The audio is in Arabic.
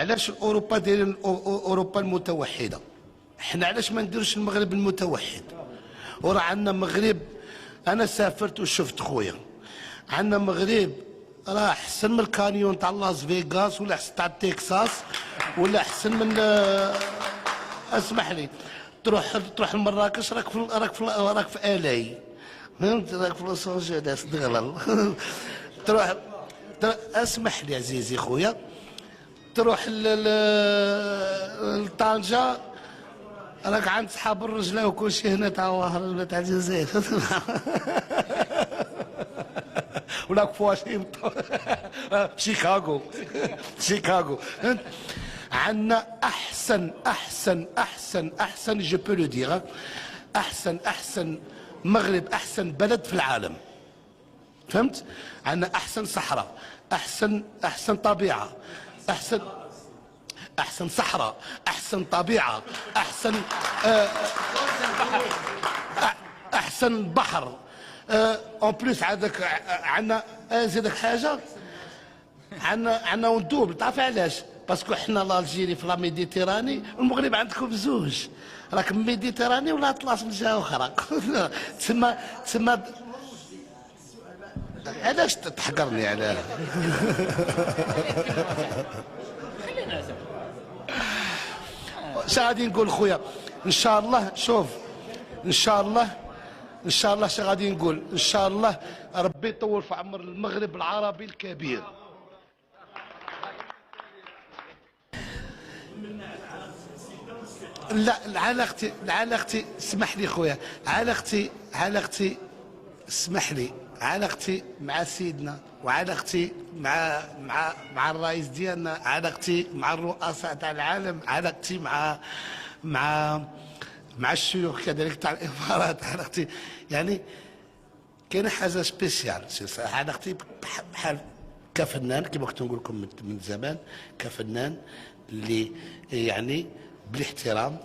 علاش اوروبا دايرين اوروبا المتوحده؟ حنا علاش ما نديروش المغرب المتوحد؟ وراه عندنا مغرب، انا سافرت وشفت خويا، عندنا مغرب راه احسن من الكانيون تاع لاس فيغاس، ولا احسن تاع تكساس، ولا احسن من اسمح لي، تروح لمراكش راك في الاي، فهمت؟ راك في لوس انجلوس دغلل. تروح اسمح لي عزيزي خويا، تروح لطنجة راك عند صحاب الرجله وكل شيء هنا تاع الجزائر. ولاك في واشنطن. شيكاغو. شيكاغو. عندنا احسن جو بو لو دير، احسن مغرب، احسن بلد في العالم، فهمت؟ عندنا احسن صحراء، احسن طبيعه، احسن صحراء، احسن طبيعه، احسن بحر. اون بليس عندنا زيدك حاجه، عندنا وندوب. تعرف علاش؟ باسكو حنا لالجيري في لا ميديتيراني، والمغرب عندكم بزوج، راكم ميديتيراني ولا اطلس من جهه اخرى. تسمى علاش تحقرني على اش غادي نقول خويا؟ ان شاء الله، شوف، ان شاء الله اش غادي نقول؟ ان شاء الله ربي يطول في عمر المغرب العربي الكبير. لا، علاقتي اسمح لي خويا، علاقتي اسمح لي، علاقتي مع سيدنا، وعلاقتي مع الرئيس ديالنا، علاقتي مع الرؤساء تاع العالم، علاقتي مع الشيوخ كذلك تاع الامارات، علاقتي يعني كاينه حاجه سبيسيال. علاقتي بحال كفنان كما كنت نقول لكم من زمان، كفنان اللي يعني بالاحترام.